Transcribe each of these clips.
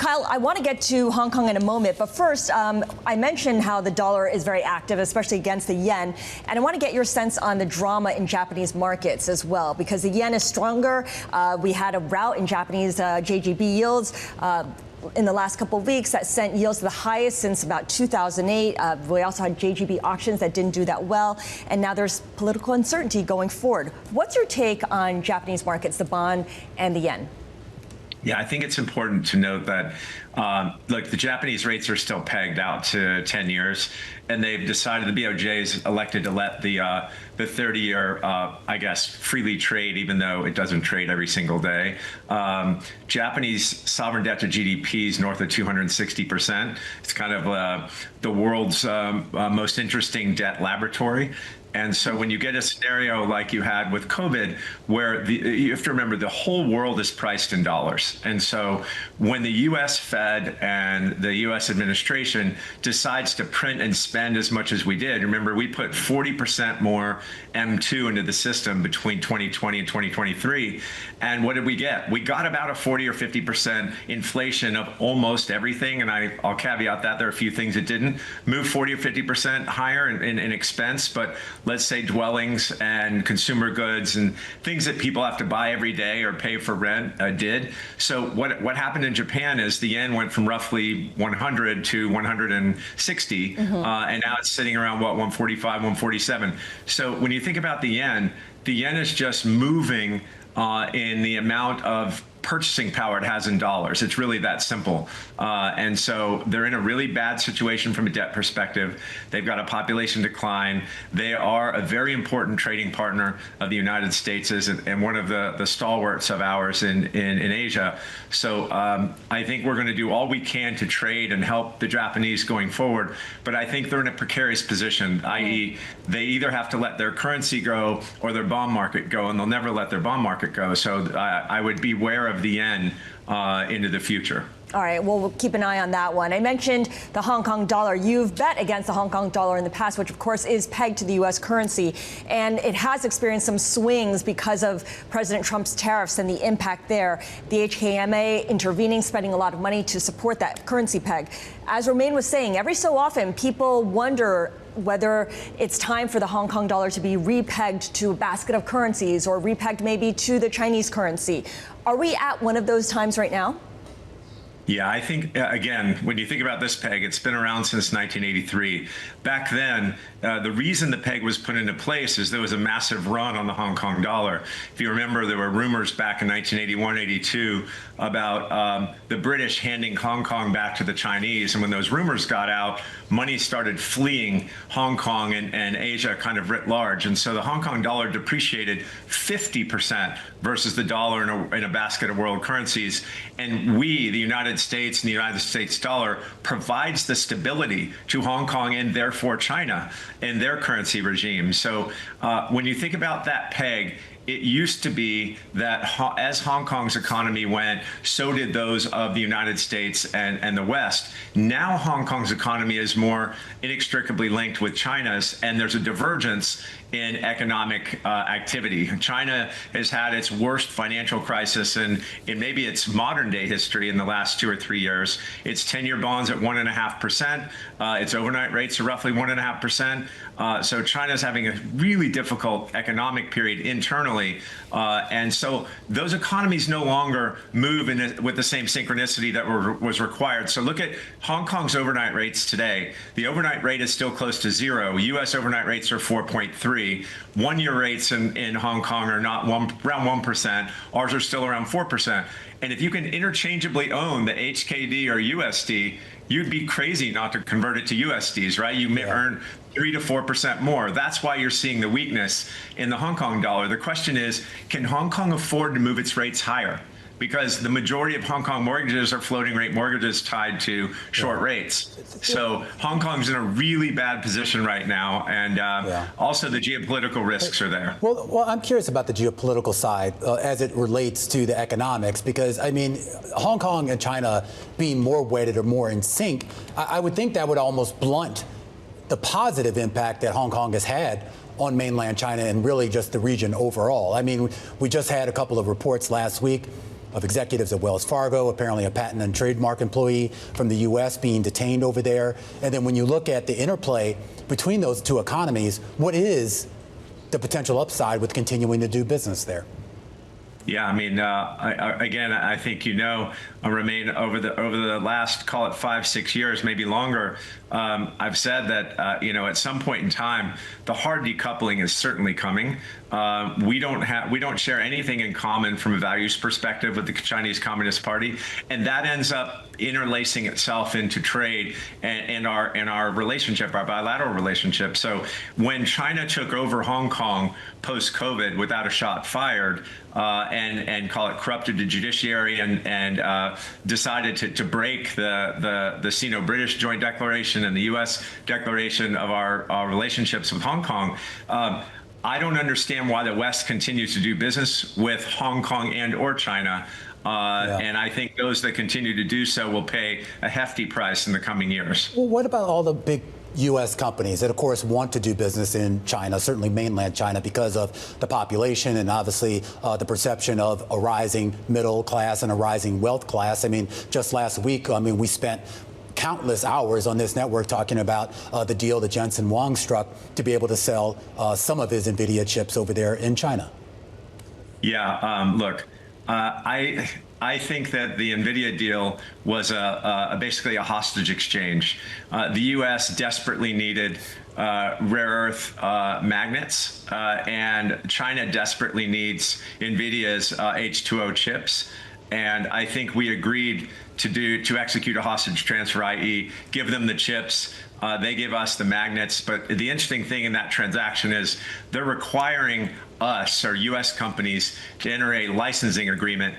Kyle, I want to get to Hong Kong in a moment, but first, I mentioned how the dollar is very active, especially against the yen, and I want to get your sense on the drama in Japanese markets as well, because the yen is stronger. We had a rout in Japanese JGB yields in the last couple of weeks that sent yields to the highest since about 2008. We also had JGB auctions that didn't do that well, and now there's political uncertainty going forward. What's your take on Japanese markets, the bond and the yen? Yeah, I think it's important to note that, look, the Japanese rates are still pegged out to 10 years, and they've decided, the BOJ's elected to let the 30-year, I guess, freely trade, even though it doesn't trade every single day. Japanese sovereign debt to GDP is north of 260%. It's kind of the world's most interesting debt laboratory. And so when you get a scenario like you had with COVID, where you have to remember the whole world is priced in dollars. And so when the U.S. Fed and the U.S. administration decides to print and spend as much as we did, remember, we put 40% more M2 into the system between 2020 and 2023. And what did we get? We got about a 40 or 50% inflation of almost everything. And I'll caveat that there are a few things that didn't move 40 or 50% higher in expense, but let's say dwellings and consumer goods and things that people have to buy every day or pay for rent did. So what happened in Japan is the yen went from roughly 100 to 160, and now it's sitting around, what, 145, 147. So when you think about the yen is just moving in the amount of purchasing power it has in dollars. It's really that simple. And so they're in a really bad situation from a debt perspective. They've got a population decline. They are a very important trading partner of the United States and one of the stalwarts of ours in Asia. So I think we're going to do all we can to trade and help the Japanese going forward. But I think they're in a precarious position, i.e. they either have to let their currency go or their bond market go, and they'll never let their bond market go. So I would beware of the yen into the future. All right, well, we'll keep an eye on that one. I mentioned the Hong Kong dollar. You've bet against the Hong Kong dollar in the past, which of course is pegged to the U.S. currency, and it has experienced some swings because of President Trump's tariffs and the impact there. The HKMA intervening, spending a lot of money to support that currency peg. As Romain was saying, every so often people wonder whether it's time for the Hong Kong dollar to be repegged to a basket of currencies or repegged maybe to the Chinese currency. Are we at one of those times right now? Yeah, I think, again, when you think about this peg, it's been around since 1983. Back then, the reason the peg was put into place is there was a massive run on the Hong Kong dollar. If you remember, there were rumors back in 1981-82 about the British handing Hong Kong back to the Chinese. And when those rumors got out, money started fleeing Hong Kong and Asia kind of writ large. And so the Hong Kong dollar depreciated 50% versus the dollar in a basket of world currencies. And we, the United States and the United States dollar, provides the stability to Hong Kong and therefore China in their currency regime. So when you think about that peg, it used to be that as Hong Kong's economy went, so did those of the United States and the West. Now Hong Kong's economy is more inextricably linked with China's, and there's a divergence in economic activity. China has had its worst financial crisis in maybe its modern day history in the last 2 or 3 years. Its 10-year bonds at 1.5%. Its overnight rates are roughly 1.5%. So China's having a really difficult economic period internally. And so those economies no longer move with the same synchronicity that was required. So look at Hong Kong's overnight rates today. The overnight rate is still close to 0. U.S. overnight rates are 4.3. One-year rates in Hong Kong are not around 1%. Ours are still around 4%. And if you can interchangeably own the HKD or USD, you'd be crazy not to convert it to USDs, right? You may earn 3 to 4% more. That's why you're seeing the weakness in the Hong Kong dollar. The question is, can Hong Kong afford to move its rates higher? Because the majority of Hong Kong mortgages are floating rate mortgages tied to short rates. So Hong Kong's in a really bad position right now, and also the geopolitical risks are there. Well, I'm curious about the geopolitical side as it relates to the economics, because, I mean, Hong Kong and China being more wedded or more in sync, I would think that would almost blunt the positive impact that Hong Kong has had on mainland China and really just the region overall. I mean, we just had a couple of reports last week of executives at Wells Fargo, apparently a patent and trademark employee from the U.S. being detained over there. And then when you look at the interplay between those two economies, what is the potential upside with continuing to do business there? Yeah, I mean, I think remain over the last, call it 5-6 years, maybe longer. I've said that at some point in time, the hard decoupling is certainly coming. We don't share anything in common from a values perspective with the Chinese Communist Party, and that ends up interlacing itself into trade and our relationship, our bilateral relationship. So when China took over Hong Kong post-COVID without a shot fired, and call it corrupted the judiciary and decided to break the Sino-British Joint Declaration and the U.S. declaration of our relationships with Hong Kong. I don't understand why the West continues to do business with Hong Kong and or China. And I think those that continue to do so will pay a hefty price in the coming years. Well, what about all the big U.S. companies that, of course, want to do business in China, certainly mainland China, because of the population and obviously the perception of a rising middle class and a rising wealth class? I mean, just last week, we spent countless hours on this network talking about the deal that Jensen Huang struck to be able to sell some of his Nvidia chips over there in China. Yeah, look, I think that the Nvidia deal was basically a hostage exchange. The U.S. desperately needed rare earth magnets, and China desperately needs Nvidia's H2O chips. And I think we agreed to execute a hostage transfer, i.e., give them the chips. They give us the magnets. But the interesting thing in that transaction is they're requiring us, or U.S. companies, to enter a licensing agreement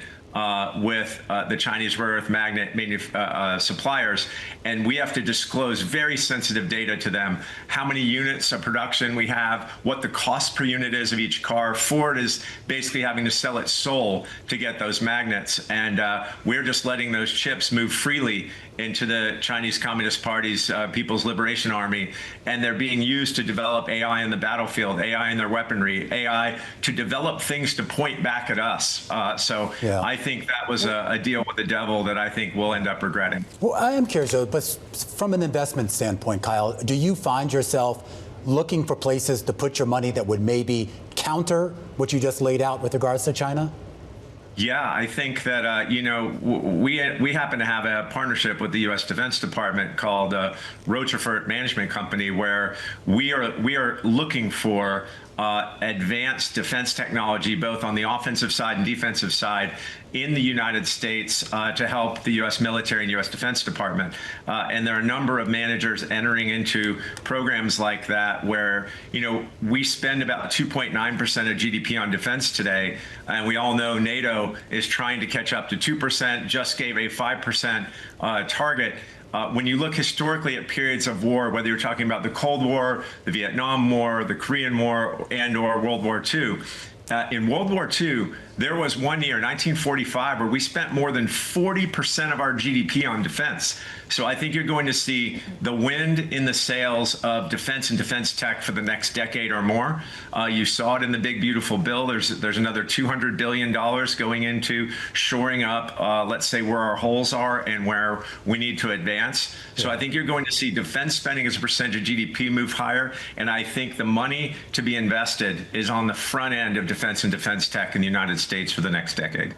with the Chinese rare earth magnet suppliers, and we have to disclose very sensitive data to them: how many units of production we have, what the cost per unit is of each car. Ford is basically having to sell its soul to get those magnets, and we're just letting those chips move freely into the Chinese Communist Party's People's Liberation Army, and they're being used to develop AI in the battlefield, AI in their weaponry, AI to develop things to point back at us. I think that was a deal with the devil that I think we'll end up regretting. Well, I am curious, though, but from an investment standpoint, Kyle, do you find yourself looking for places to put your money that would maybe counter what you just laid out with regards to China? Yeah, I think that, we happen to have a partnership with the U.S. Defense Department called Rochefort Management Company, where we are looking for advanced defense technology, both on the offensive side and defensive side, in the United States to help the U.S. military and U.S. Defense Department. And there are a number of managers entering into programs like that where, we spend about 2.9% of GDP on defense today. And we all know NATO is trying to catch up to 2%, just gave a 5% target. When you look historically at periods of war, whether you're talking about the Cold War, the Vietnam War, the Korean War, and or World War II, in World War II, there was one year, 1945, where we spent more than 40% of our GDP on defense. So I think you're going to see the wind in the sails of defense and defense tech for the next decade or more. You saw it in the big, beautiful bill. There's another $200 billion going into shoring up, let's say, where our holes are and where we need to advance. So I think you're going to see defense spending as a percentage of GDP move higher. And I think the money to be invested is on the front end of defense and defense tech in the United States for the next decade.